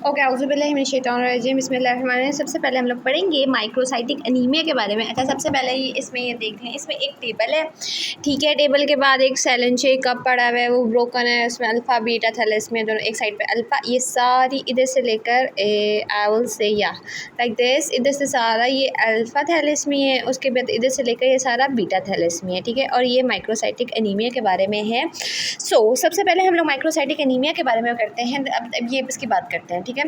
Okay, औज़ुबिल्लाहिमिनश्शैतानिर्रजीम, बिस्मिल्लाहिर्रहमानिर्रहीम। सबसे पहले हम लोग पढ़ेंगे माइक्रोसाइटिक एनीमिया के बारे में। अच्छा, सबसे पहले इसमें ये देख लें, इसमें एक टेबल है, ठीक है। टेबल के बाद एक सैलेंशे कप पड़ा हुआ है, वो ब्रोकन है, उसमें अल्फ़ा बीटा थैलेसीमिया दोनों एक साइड पे अल्फ़ा, ये सारी इधर से लेकर आई विल से या लाइक दिस, इधर से सारा ये अल्फ़ा थैलेसीमिया है, उसके बाद इधर से लेकर ये सारा बीटा थैलेसीमिया है, ठीक है। और ये माइक्रोसाइटिक एनीमिया के बारे में है। सबसे पहले हम लोग माइक्रोसाइटिक एनीमिया के बारे में करते हैं। अब ये इसकी बात करते हैं, ठीक है।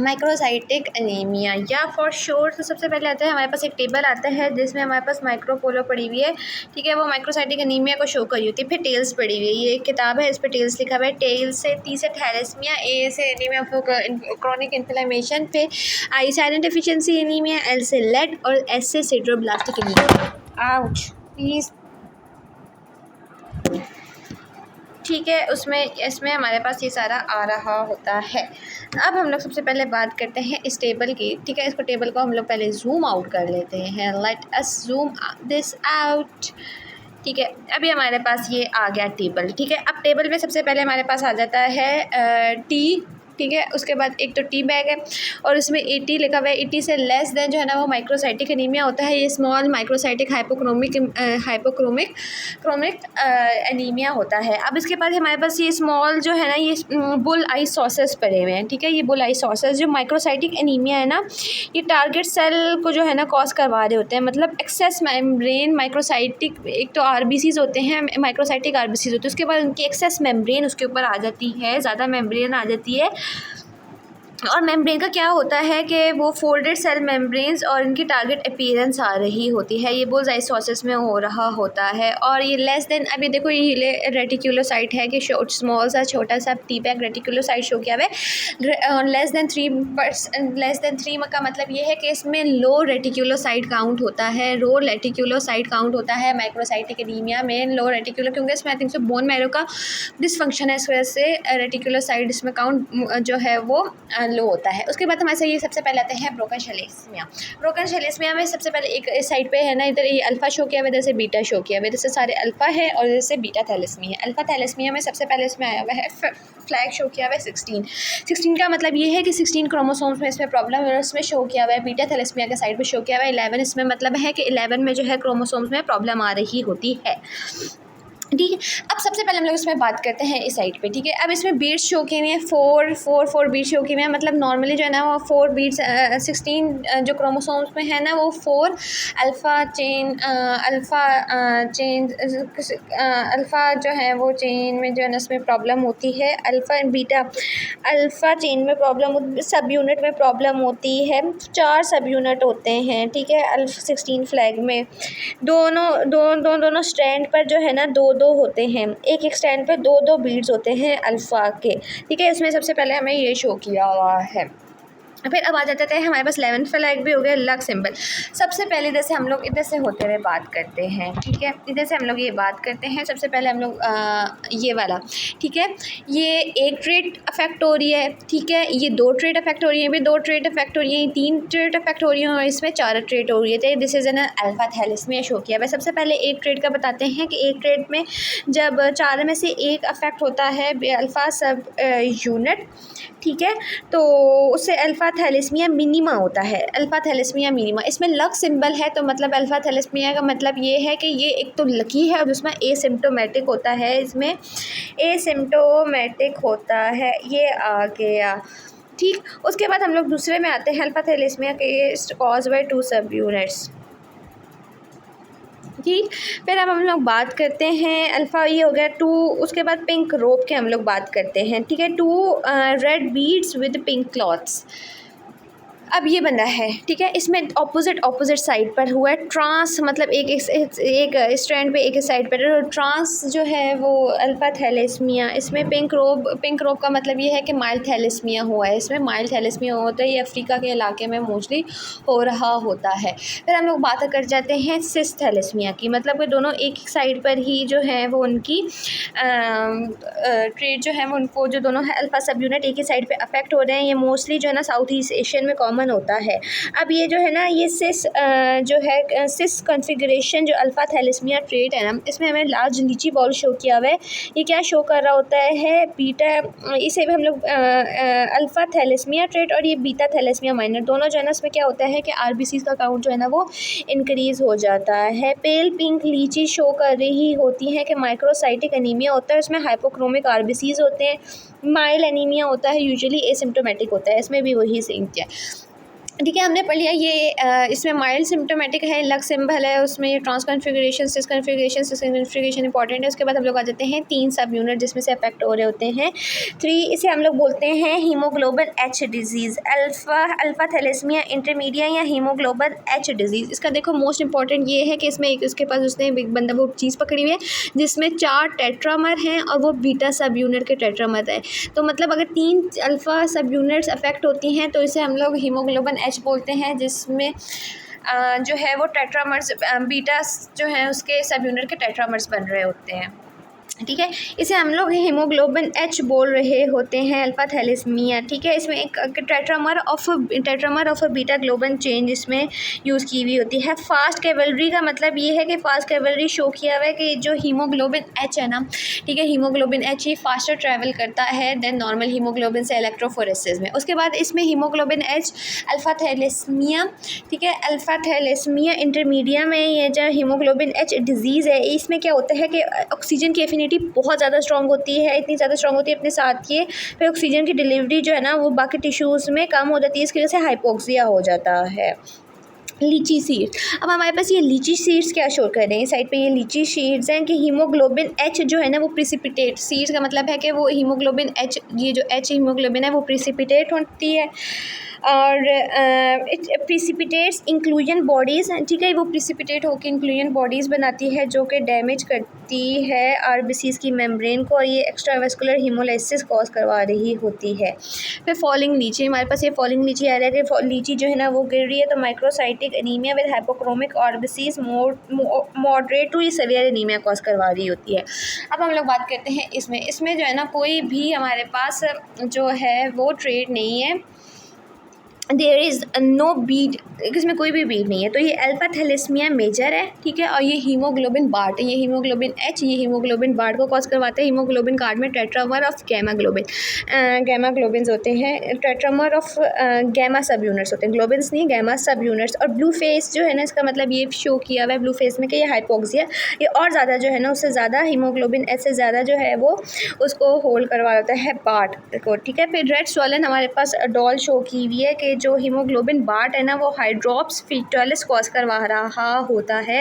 माइक्रोसाइटिक एनीमिया या फॉर श्योर, तो सबसे पहले आता है हमारे पास एक टेबल आता है जिसमें हमारे पास माइक्रोपोलो पड़ी हुई है, ठीक है। वो माइक्रोसाइटिक एनीमिया को शो करी होती है। फिर टेल्स पड़ी हुई है, ये एक किताब है, इस पर टेल्स लिखा हुआ है। टेल्स से टी से थैलेसीमिया, ए से एनीमिया ऑफ क्रॉनिक इन्फ्लेमेशन, फिर आई से आयरन डेफिशिएंसी एनीमिया, एल से लेड और एस से सिड्रोब्लास्टिक एनीमिया। आउच प्लीज़, ठीक है। इसमें हमारे पास ये सारा आ रहा होता है। अब हम लोग सबसे पहले बात करते हैं इस टेबल की, ठीक है। इसको टेबल को हम लोग पहले जूम आउट कर लेते हैं। Let us zoom this out, ठीक है। अभी हमारे पास ये आ गया टेबल, ठीक है। अब टेबल में सबसे पहले हमारे पास आ जाता है टी, ठीक है। उसके बाद एक तो टी बैग है और उसमें 80 लिखा हुआ है। 80 से लेस देन जो है ना वो माइक्रोसाइटिक एनीमिया होता है। ये स्मॉल माइक्रोसाइटिक हाइपोक्रोमिक एनीमिया होता है। अब इसके बाद हमारे पास ये स्मॉल जो है ना, ये बुल आई सॉसेस पड़े हुए हैं, ठीक है। ये बुल आई सॉसेस जो माइक्रोसाइटिक एनीमिया है ना, ये टारगेट सेल को जो है ना कॉज करवा रहे होते हैं। मतलब एक्सेस मेम्ब्रेन माइक्रोसाइटिक, एक तो आरबीसीज होते हैं, माइक्रोसाइटिक आरबीसीज होते हैं, उसके बाद उनकी एक्सेस मेम्ब्रेन उसके ऊपर आ जाती है, ज़्यादा मेम्ब्रेन आ जाती है। और मेम्ब्रेन का क्या होता है कि वो फोल्डेड सेल मेम्ब्रेन्स और इनकी टारगेट अपीयरेंस आ रही होती है। ये बुल्स आई सॉसेस में हो रहा होता है। और ये लेस देन, अभी देखो ये रेटिकुलोसाइट है कि स्मॉल सा छोटा सा टी बैग रेटिकुलोसाइट शो किया हुआ है। लेस देन 3 का मतलब ये है कि इसमें लो रेटिकुलोसाइट काउंट होता है। लो रेटिकुलोसाइट काउंट होता है माइक्रोसाइटिक एनीमिया में, लो रेटिकुलो, क्योंकि इसमें आई थिंक सो बोन मैरो का डिसफंक्शन है, इस वजह से रेटिकुलोसाइट इसमें काउंट जो है वो लो होता है। उसके बाद हमारे ये सबसे पहले आते हैं ब्रोकन थैलेसीमिया। ब्रोकन थैलेसीमिया में सबसे पहले एक इस साइड पे है ना, इधर ये अल्फ़ा शो किया हुआ है, इधर से बीटा शो किया हुआ है, इधर से सारे अल्फ़ा है और इधर से बीटा थैलेसीमिया है। अल्फ़ा थैलेसीमिया में सबसे पहले इसमें आया हुआ है फ्लैग शो किया हुआ है 16 का मतलब ये है कि 16 क्रोमोसोम्स में इसमें प्रॉब्लम है, इसमें शो किया हुआ है। बीटा थैलेसीमिया के साइड पर शो किया हुआ है 11, इसमें मतलब है कि 11 में जो है क्रोमोसोम्स में प्रॉब्लम आ रही होती है, ठीक है। अब सबसे पहले हम लोग इसमें बात करते हैं इस साइड पे, ठीक है। अब इसमें बीट्स शो किए हुए हैं, फोर बीट्स शो किए हुए हैं। मतलब नॉर्मली जो है ना वो 4 बीट्स 16 जो क्रोमोसोम्स में है ना वो 4 अल्फ़ा जो है वो चेन में जो है ना उसमें प्रॉब्लम होती है। अल्फ़ा चेन में प्रॉब्लम, सब यूनिट में प्रॉब्लम होती है। 4 सब यूनिट होते हैं, ठीक है। 16 फ्लैग में दोनों स्ट्रैंड पर जो है ना दो होते हैं, एक स्टैंड पे दो बीड्स होते हैं अल्फ़ा के, ठीक है। इसमें सबसे पहले हमें ये शो किया हुआ है। फिर अब आ जाता है हमारे पास 11 फ्लैग भी हो गया, लग सिंबल। सबसे पहले इधर से हम लोग इधर से होते हुए बात करते हैं, ठीक है। इधर से हम लोग ये बात करते हैं। सबसे पहले हम लोग ये वाला, ठीक है, ये एक ट्रेट अफेक्ट हो रही है, ठीक है। ये 2 ट्रेट अफेक्ट हो रही है, भी 2 ट्रेट अफेक्ट हो रही है, 3 ट्रेट अफेक्ट हो रही है और इसमें 4 ट्रेट हो रही है। तो this is an alpha thalassaemia show किया है। सबसे पहले एक ट्रेट का बताते हैं कि एक ट्रेट में जब 4 में से एक अफेक्ट होता है अल्फ़ा सब यूनिट, ठीक है, तो उससे अल्फ़ा थैलेसीमिया मिनिमा होता है। अल्फ़ा थैलेसीमिया मिनिमा, इसमें लग सिंबल है, तो मतलब अल्फ़ा थैलेसीमिया का मतलब ये है कि ये एक तो लकी है और दूसरा एसिम्प्टोमेटिक होता है। इसमें एसिम्प्टोमेटिक होता है, ये आ गया, ठीक। उसके बाद हम लोग दूसरे में आते हैं अल्फ़ा थैलेसीमिया के कॉज बाय 2 सब यूनिट्स, ठीक। फिर अब हम लोग बात करते हैं अल्फ़ा, ये हो गया 2। उसके बाद पिंक रोप के हम लोग बात करते हैं, ठीक है। 2 red beads with pink clothes. अब ये बंदा है, ठीक है। इसमें ऑपोजिट साइड पर हुआ है ट्रांस, मतलब एक स्ट्रैंड पे एक साइड पर ट्रांस जो है वो अल्फ़ा थैलेसीमिया। इसमें पिंक रोब का मतलब ये है कि माइल्ड थैलेसीमिया हुआ है। इसमें माइल्ड थैलेसीमिया होता है, ये अफ्रीका के इलाके में मोस्टली हो रहा होता है। फिर हम लोग बात कर जाते हैं सिस थैलेसीमिया की, मतलब कि दोनों एक साइड पर ही जो है वो उनकी ट्रेड जो है वो उनको जो दोनों है अल्फ़ा सब यूनिट एक ही साइड पर अफेक्ट हो रहे हैं। ये मोस्टली जो है ना साउथ ईस्ट एशियन में कॉमन कॉमन होता है। अब ये जो है ना ये सिस जो है सिस कॉन्फ़िगरेशन जो अल्फ़ा थैलेसीमिया ट्रेट है ना, इसमें हमें लार्ज लीची बॉल शो किया हुआ है। ये क्या शो कर रहा होता है बीटा, इसे भी हम लोग अल्फ़ा थैलेसीमिया ट्रेट और ये बीटा थैलेसीमिया माइनर दोनों जो है ना इसमें क्या होता है कि आरबीसीज़ का काउंट जो है ना वो इंक्रीज़ हो जाता है। पेल पिंक लीची शो कर रही होती है कि माइक्रोसाइटिक एनीमिया होता है, उसमें हाइपोक्रोमिक आरबीसीज़ होते हैं। माइल्ड एनीमिया होता है, यूजुअली एसिम्प्टोमेटिक होता है, इसमें भी वही सेम है। ठीक है, हमने पढ़ लिया ये इसमें माइल्ड सिम्प्टोमेटिक है, लग सिंबल है, उसमें ये ट्रांस कॉन्फ़िगरेशन सिस कॉन्फ़िगरेशन इंपॉर्टेंट है। उसके बाद हम लोग आ जाते हैं 3 सब यूनिट जिसमें से अफेक्ट हो रहे होते हैं 3, इसे हम लोग बोलते हैं haemoglobin H disease, alpha thalassaemia intermedia या हीमोग्लोबिन एच डिजीज़। इसका देखो मोस्ट इंपॉर्टेंट ये है कि इसमें एक उसके पास उसने एक बंदा वो चीज़ पकड़ी हुई है जिसमें 4 टेट्रामर हैं और वो बीटा सब यूनिट के टेट्रामर है। तो मतलब अगर 3 अल्फ़ा सब यूनिट्स अफेक्ट होती हैं तो इसे हम लोग हीमोग्लोबिन एच बोलते हैं, जिसमें जो है वो टेट्रामर्स बीटा जो हैं उसके सब यूनिट के टेट्रामर्स बन रहे होते हैं। ठीक है, इसे हम लोग हीमोग्लोबिन एच बोल रहे होते हैं अल्फ़ा थैलेसीमिया। ठीक है, इसमें एक tetramer of a beta globin change इसमें यूज़ की हुई होती है। फास्ट कैवलरी का मतलब ये है कि फास्ट कैवलरी शो किया हुआ है कि जो हीमोग्लोबिन एच है ना, ठीक है, हीमोग्लोबिन एच ही फास्टर ट्रैवल करता है देन नॉर्मल हीमोग्लोबिन से इलेक्ट्रोफोरेसिस में। उसके बाद इसमें हीमोग्लोबिन एच अल्फ़ा थैलेसीमिया, ठीक है, अल्फ़ा थैलेसीमिया इंटरमीडिया में ये जो हीमोग्लोबिन एच डिजीज़ है इसमें क्या होता है कि ऑक्सीजन की एफिनिटी बहुत ज़्यादा स्ट्रॉन्ग होती है, इतनी ज़्यादा स्ट्रॉन्ग होती है अपने साथ ये फिर ऑक्सीजन की डिलीवरी जो है ना वो बाकी टिश्यूज़ में कम हो जाती है, इसकी वजह से हाइपोक्सिया हो जाता है। लीची सीड्स, अब हमारे पास ये लीची सीड्स क्या शो कर रहे हैं साइड पे, ये लीची सीड्स हैं कि हीमोग्लोबिन एच जो है ना वो प्रिसिपिटेट, सीड्स का मतलब है कि वो हीमोग्लोबिन एच, ये जो एच हीमोग्लोबिन है वो प्रिसिपिटेट होती है और इट प्रिसिपिटेट्स इंक्लूजन बॉडीज़, ठीक है, वो प्रिसिपिटेट होकर इंक्लूजन बॉडीज़ बनाती है जो कि डैमेज करती है आरबीसीज़ की मेम्ब्रेन को और ये एक्स्ट्रावेस्कुलर हीमोलाइसिस कॉज करवा रही होती है। फिर फॉलिंग लीची, हमारे पास ये फॉलिंग लीची आ रहा है कि लीची जो है ना वो गिर रही है तो microcytic anaemia with hypochromic RBCs moderate to severe anaemia cause करवा रही होती है। अब हम लोग बात करते हैं इसमें जो है ना कोई भी हमारे पास जो है वो ट्रेड नहीं है, देयर इज़ नो बीट, इसमें कोई भी बीट नहीं है। तो ये अल्फ़ा थैलेसीमिया मेजर है, ठीक है, और ये हीमोग्लोबिन बार्ट है, ये हीमोग्लोबिन एच ये हीमोग्लोबिन बार्ट को कॉज करवाता है। हीमोग्लोबिन कार्ड में टेट्रामर ऑफ गैमा ग्लोबिन्स होते हैं, टेट्रामर ऑफ गैमा सब यूनिट्स होते हैं, ग्लोबिन्स नहीं गैमा सब यूनिट्स। और ब्लू फेस जो है ना इसका मतलब ये शो किया हुआ है ब्लू फेस में कि ये हाइपोक्सिया, ये और ज़्यादा जो है ना उससे ज़्यादा हीमोग्लोबिन एच से ज़्यादा जो है वो उसको होल्ड करवा देता है बार्ट को, ठीक है। फिर रेड स्वॉलन हमारे पास डॉल शो की हुई है कि जो हीमोग्लोबिन बार्ट है ना वो हाइड्रोप्स फीटालिस कॉज करवा रहा होता है।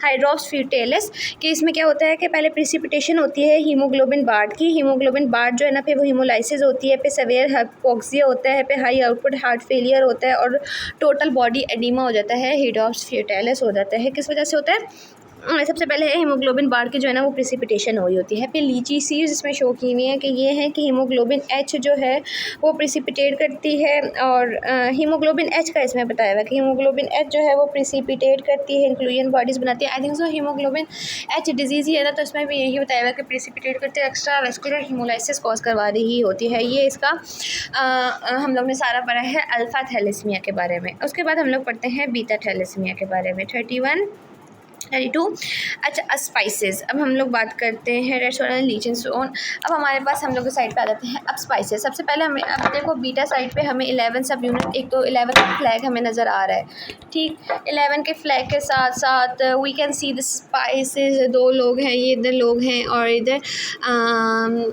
हाइड्रोप्स फीटालिस कि इसमें क्या होता है कि पहले प्रिसिपिटेशन होती है हीमोग्लोबिन बार्ट की, हीमोग्लोबिन बार्ट जो है ना फिर वो हीमोलाइसिस होती है, फिर सेवियर हाइपोक्सिया होता है, फिर हाई आउटपुट हार्ट फेलियर होता है और टोटल बॉडी एडिमा हो जाता है, हाइड्रोप्स फीटालिस हो जाता है। किस वजह से होता है? सबसे पहले है हीमोग्लोबिन बार्ट की जो है ना वो प्रिसिपिटेशन हुई होती है। फिर लीची सीड्स इसमें शो की हुई है कि ये है कि हीमोग्लोबिन एच जो है वो प्रिसिपिटेट करती है और हीमोग्लोबिन एच का इसमें बताया हुआ है कि हीमोग्लोबिन एच जो है वो प्रिसिपिटेट करती है, इंक्लूजन बॉडीज़ बनाती है। I think so haemoglobin H disease ही है ना, तो इसमें भी यही बताया हुआ है कि प्रिसिपिटेट करते हैं, एक्स्ट्रा वेस्कुलर हीमोलाइसिस कॉज करवा रही होती है। ये इसका हम लोग ने सारा पढ़ा है अल्फ़ा थैलेसीमिया के बारे में। उसके बाद हम लोग पढ़ते हैं बीटा थैलेसीमिया के बारे में 32। अच्छा, स्पाइसेस, अब हम लोग बात करते हैं रेड सोडा लीचन स्टोन। अब हमारे पास हम लोग के साइड पे आ जाते हैं अब स्पाइसेस। सबसे पहले हमें अब देखो बीटा साइड पे हमें 11 सब यूनिट, एक तो 11 का फ्लैग हमें नज़र आ रहा है, ठीक, 11 के फ्लैग के साथ साथ we can see the spices, 2 लोग हैं, ये इधर लोग हैं और इधर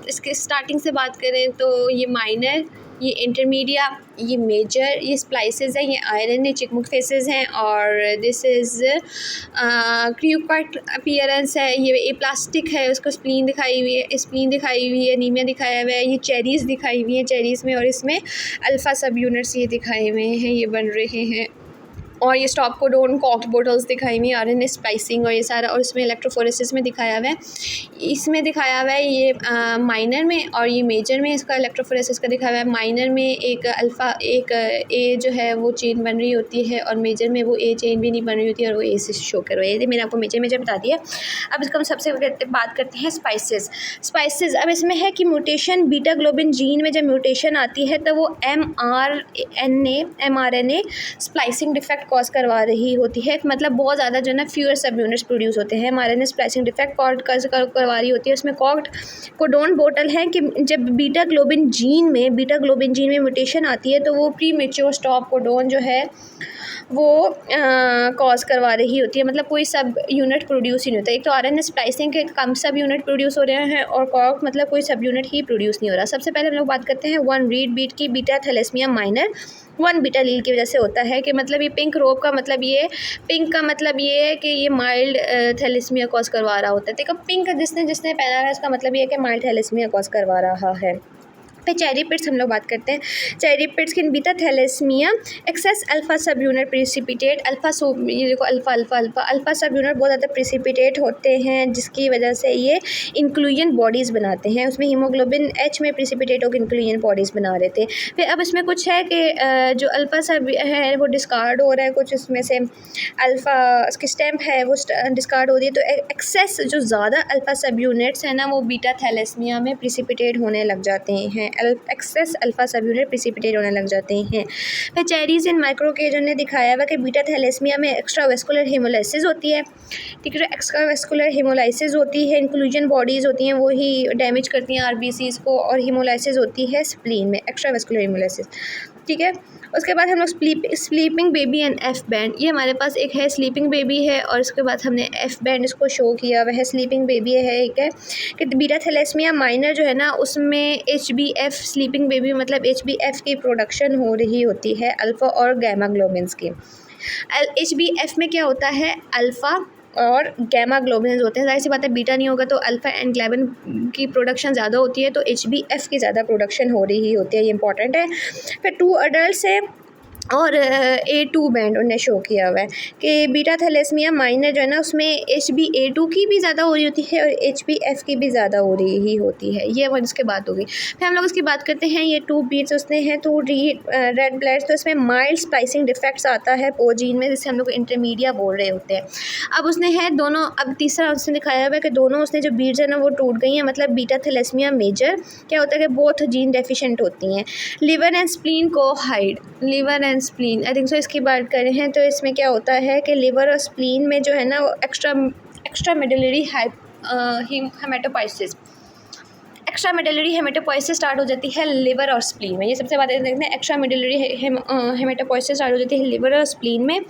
इसके स्टार्टिंग से बात करें तो ये माइनर, ये इंटरमीडिया, ये मेजर, ये स्प्लाइसेस हैं, ये आयरन, ये चिकमुक फेसेस हैं और दिस इज़ क्यूकट अपीयरेंस है, ये प्लास्टिक है, उसको स्प्लीन दिखाई हुई है, स्प्लीन दिखाई हुई है, एनीमिया दिखाया हुआ है, ये चेरीज़ दिखाई हुई हैं चेरीज़ में और इसमें अल्फ़ा सब यूनिट्स ये दिखाए हुए हैं, ये बन रहे हैं और ये स्टॉप कोडोन कॉक्ड बोटल्स दिखाई हुई आरएनए स्प्लाइसिंग और ये सारा, और इसमें इलेक्ट्रोफोरेसिस में दिखाया हुआ है। इसमें दिखाया हुआ है ये माइनर में, और ये मेजर में इसका इलेक्ट्रोफोरेसिस का दिखाया हुआ है। माइनर में एक अल्फ़ा एक ए जो है वो चेन बन रही होती है, और मेजर में वो ए चेन भी नहीं बन रही होती है, और वो ए से शो कर रही है। मैंने आपको मेजर बता दिया। अब इसका हम सबसे बात करते हैं स्पाइसेस। अब इसमें है कि म्यूटेशन, बीटा ग्लोबिन जीन में जब म्यूटेशन आती है तो वो mRNA स्प्लाइसिंग डिफेक्ट कॉज करवा रही होती है। मतलब बहुत ज़्यादा जो है ना फ्यूअर सब यूनिट्स प्रोड्यूस होते हैं, mRNA स्प्लाइसिंग डिफेक्ट करवा रही होती है। उसमें कॉक्ड कोडोन बोटल है कि जब बीटा ग्लोबिन जीन में म्यूटेशन आती है तो वो प्री मेच्योर स्टॉप कोडोन जो है वो कॉज करवा रही होती है। मतलब कोई सब यूनिट प्रोड्यूस ही नहीं होता। एक तो आरएनए स्प्लाइसिंग के कम सब यूनिट प्रोड्यूस हो रहे हैं, और कॉक मतलब कोई सब यूनिट ही प्रोड्यूस नहीं हो रहा। सबसे पहले हम लोग बात करते हैं 1 रीड बीट की बीटा थैलेसीमिया माइनर 1 बीटा लील की वजह से होता है। कि मतलब ये पिंक का मतलब ये है कि ये माइल्ड थैलेसीमिया कॉज करवा रहा होता है। देखो पिंक जिसने पहना है इसका मतलब ये है कि माइल्ड थैलेसीमिया कॉज करवा रहा है। फिर चेरी पिट्स हम लोग बात करते हैं। चेरी पिट्स की beta thalassaemia excess alpha subunit precipitate alpha subunit बहुत ज़्यादा प्रिसिपिटेट होते हैं, जिसकी वजह से ये इंक्लूजन बॉडीज़ बनाते हैं। उसमें हीमोग्लोबिन एच में प्रिसिपिटेट होकर इंक्लूजन बॉडीज़ बना रहे थे। फिर अब इसमें कुछ है कि जो अल्फा सब है वो डिस्कार्ड हो रहा है, कुछ इसमें से अल्फ़ा उसकी स्टैम्प है वो डिस्कार्ड हो रही है। तो एक्सेस जो ज़्यादा अल्फा सब यूनिट्स हैं ना वो बीटा थैलेसीमिया में प्रिसिपिटेट होने लग जाते हैं। Excess alpha subunit precipitate होने लग जाते हैं। फिर चेरीज इन माइक्रोकेजन ने दिखाया हुआ कि बीटा थैलेसीमिया में एक्स्ट्रावेस्कुलर हेमोलाइसिस होती है। ठीक है, एक्स्ट्रावेस्कुलर हेमोलाइसिस होती है, इंक्लूजन बॉडीज़ होती हैं वो ही डैमेज करती हैं आरबीसीज़ को, और हेमोलाइसिस होती है स्प्लीन में, एक्स्ट्रावेस्कुलर हेमोलाइसिस। ठीक है, उसके बाद हम लोग sleeping baby and F band, ये हमारे पास एक है स्लीपिंग बेबी है, और उसके बाद हमने एफ बैंड इसको शो किया वह है। स्लीपिंग बेबी है एक है कि बीटा थैलेसीमिया माइनर जो है ना उसमें HbF स्लीपिंग बेबी मतलब HbF की प्रोडक्शन हो रही होती है अल्फ़ा और गैमा ग्लोबिन्स की। HbF में क्या होता है, अल्फ़ा और गैमा ग्लोबिन्स होते हैं। जाहिर सी बात है बीटा नहीं होगा तो अल्फ़ा एंड ग्लोबिन की प्रोडक्शन ज़्यादा होती है, तो HbF की ज़्यादा प्रोडक्शन हो रही होती है, ये इंपॉर्टेंट है। फिर 2 अडल्ट है और A2 बैंड उन्हें शो किया हुआ है कि बीटा थैलेसीमिया माइनर जो है ना उसमें HbA2 की भी ज़्यादा हो रही होती है और HbF की भी ज़्यादा हो रही होती है। ये वन इसके बात होगी। फिर हम लोग इसकी बात करते हैं ये 2 बीट्स उसने हैं 2 रेड ब्लड्स, तो इसमें माइल्ड स्प्लाइसिंग डिफेक्ट्स आता है पोजीन में, जिसे हम लोग इंटरमीडिया बोल रहे होते हैं। अब उसने है दोनों, अब तीसरा उसने दिखाया हुआ है कि दोनों उसने जो बीट्स है ना वो टूट गई हैं। मतलब बीटा थैलेसीमिया मेजर क्या होता है कि बोथ जीन डेफिशिएंट होती हैं। लिवर एंड स्प्लीन को hide, liver and spleen I think सो इसकी बात कर रहे हैं। तो इसमें क्या होता है कि लिवर और स्प्लीन में जो है ना वो एक्स्ट्रा मेडुलरी हेमेटोपोइसिस स्टार्ट हो जाती है लिवर और स्प्लीन में। ये सबसे बात देखते हैं, एक्स्ट्रा मेडुलरी हेमेटोपोइसिस स्टार्ट हो जाती है लिवर और स्प्लीन में।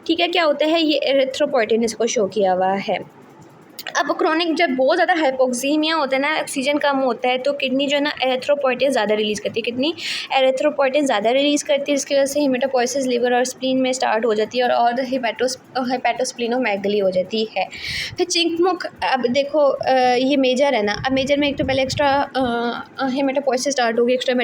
ठीक है, क्या होता है ये एरिथ्रोपोइटिन इसको शो किया हुआ है। अब क्रोनिक जब बहुत ज़्यादा हाइपोक्सीमिया होता है ना, ऑक्सीजन कम होता है, तो किडनी जो है ना एरिथ्रोपोइटिन ज़्यादा रिलीज़ करती है, जिसकी वजह से हेमेटोपोइसिस लिवर और स्प्लीन में स्टार्ट हो जाती है और हेपेटोस्प्लीनोमेगाली हो जाती है। फिर चिंकमुख, अब देखो ये मेजर है ना, अब मेजर में एक तो पहले एक्स्ट्रा हेमेटोपोइसिस स्टार्ट होगी, एक्स्ट्रा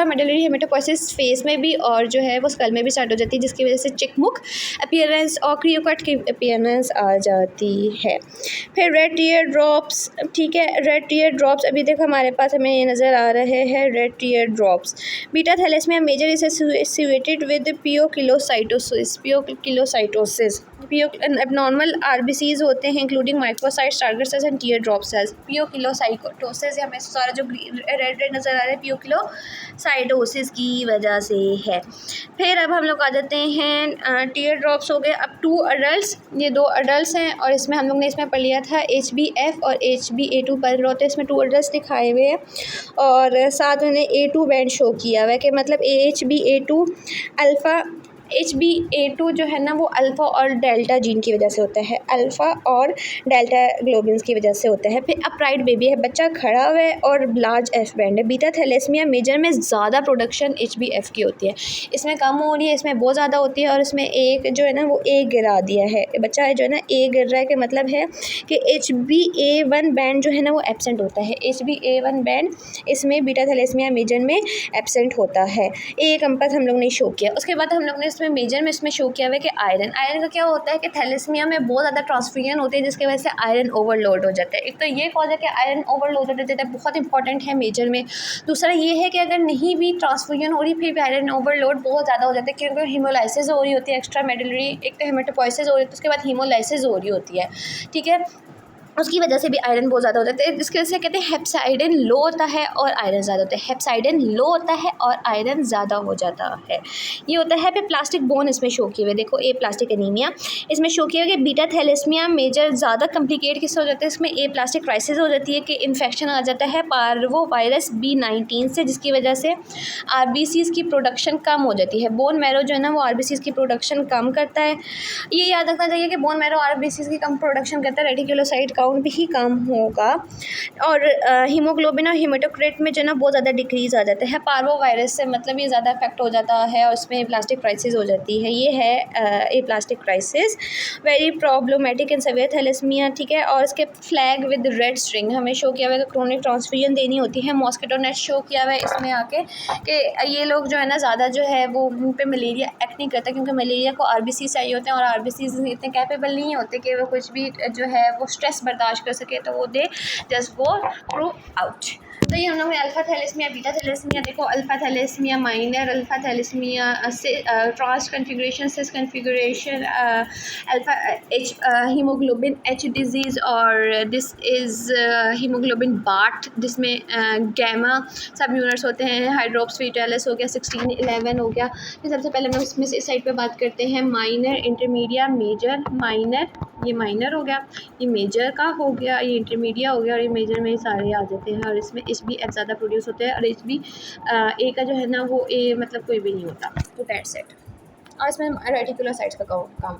मेडुलरी हेमेटोपोइसिस फेस में भी और जो है वो स्कल में भी स्टार्ट हो जाती है, जिसकी वजह से चिंकमुख अपीयरेंस और क्रियोकट की अपीयरेंस आ जाती है। फिर रेड टीयर ड्रॉप्स, ठीक है, रेड टीयर ड्रॉप्स अभी देखो हमारे पास हमें ये नज़र आ रहे हैं red tear drops. Beta thalassaemia major is associated with poikilocytosis. Abnormal RBCs होते हैं including microcytes, target cells and tear drop cells. Poikilocytosis हमें सारा जो रेड नज़र आ रहा है पियोकिलोसाइटोसिस की वजह से है। फिर अब हम लोग आ जाते हैं टीयर ड्रॉप्स हो गए। अब 2 अडल्ट, ये 2 अडल्ट हैं और इसमें हम लोग ने इसमें पढ़ लिया था HbF और HbA2 पर होते हैं। इसमें 2 अडल्ट दिखाए हुए हैं और साथ में A2 बैंड शो किया हुआ है कि मतलब HbA2 अल्फ़ा HbA2 जो है ना वो अल्फ़ा और डेल्टा जीन की वजह से होता है, अल्फ़ा और डेल्टा ग्लोबिन्स की वजह से होता है। फिर अपराइट बेबी है, बच्चा खड़ा हुआ है और लार्ज एफ बैंड है। बीटा थैलेसीमिया मेजर में ज़्यादा प्रोडक्शन HbF की होती है, इसमें कम हो रही है, इसमें बहुत ज़्यादा होती है। और इसमें एक जो है ना वो ए गिरा दिया है, बच्चा है जो है ना ए गिर रहा है, कि मतलब है कि HbA1 बैंड जो है ना वो एब्सेंट होता है। HbA1 बैंड इसमें बीटा थैलेसीमिया मेजर में एब्सेंट होता है। ए कंपास हम लोग ने शो किया। उसके बाद हम लोग ने इसमें मेजर में इसमें शो किया हुआ है कि आयरन का क्या होता है कि थैलेसीमिया में बहुत ज़्यादा ट्रांसफ्यूजन होते हैं जिसकी वजह से आयरन ओवरलोड हो जाता है। एक तो ये कॉज है कि आयरन ओवरलोड हो जाता है, बहुत इंपॉर्टेंट है मेजर में। दूसरा ये है कि अगर नहीं भी ट्रांसफ्यूजन हो रही फिर भी आयरन ओवरलोड बहुत ज़्यादा हो जाता है क्योंकि हीमोलाइसिस हो रही होती है एक्स्ट्रा मेडुलरी, एक तो हेमेटोपोइसिस हो रही है, उसके बाद हीमोलाइसिस हो रही होती है, ठीक है। उसकी वजह से भी आयरन बहुत ज़्यादा हो जाता है। इसकी वजह से कहते हैं हेप्साइडन लो होता है और आयरन ज़्यादा होता है, हेप्साइडन लो होता है और आयरन ज़्यादा हो जाता है। ये होता है पे प्लास्टिक बोन इसमें शो किए हुए, देखो ए प्लास्टिक एनीमिया इसमें शो किया हुआ कि बीटा थैलेसीमिया मेजर ज़्यादा कम्प्लिकेट किससे हो जाता है, इसमें ए प्लास्टिक क्राइसिस हो जाती है कि इन्फेक्शन आ जाता है पार्वो वायरस B19 से, जिसकी वजह से RBCs की प्रोडक्शन कम हो जाती है। बोन मैरो जो है ना वो RBCs की प्रोडक्शन कम करता है। ये याद रखना चाहिए कि बोन मैरो RBCs की कम प्रोडक्शन करता है, रेटिकुलोसाइट काउंट भी ही कम होगा और हीमोग्लोबिन और हीमेटोक्रिट में जो है ना बहुत ज़्यादा डिक्रीज़ आ जाता है। पार्वो वायरस से मतलब ये ज़्यादा इफेक्ट हो जाता है और उसमें प्लास्टिक क्राइसिस हो जाती है। ये है ए प्लास्टिक क्राइसिस, वेरी प्रॉब्लमेटिक इन सेवियर थैलेसीमिया, ठीक है। और इसके फ्लैग विद रेड स्ट्रिंग हमें शो किया हुआ है कि क्रोनिक ट्रांसफ्यूजन देनी होती है। मॉस्किटो नेट शो किया हुआ है इसमें आके कि ये लोग जो है ना ज़्यादा जो है वो उन पर मलेरिया एक्ट नहीं करता क्योंकि मलेरिया को RBC चाहिए होते हैं और RBC इतने कैपेबल नहीं होते कि वो कुछ भी जो है वो स्ट्रेस बर्दाश्त कर सके, तो वो they just go throughout. तो ये हम लोग ने अल्फा थैलेसीमिया, बीटा थैलेसीमिया, देखो alpha thalassaemia minor, alpha thalassaemia से trans configuration, cis configuration, alpha H haemoglobin H disease और दिस इज़ हीमोग्लोबिन बाट जिसमें गैमा सब यूनिट्स होते हैं। हाइड्रोप्स फीटालिस हो गया, 1611 हो गया। तो सबसे पहले हम इसमें से इस साइड पे बात करते हैं माइनर, इंटरमीडिया, मेजर। माइनर ये माइनर हो गया, ये मेजर का हो गया, ये इंटरमीडिया हो गया और ये मेजर में सारे आ जाते हैं। और इसमें HbF ज़्यादा प्रोड्यूस होता है और A का जो है ना वो A मतलब कोई भी नहीं होता। तो दैट्स इट। और इसमें रेटिकुलोसाइट्स का काम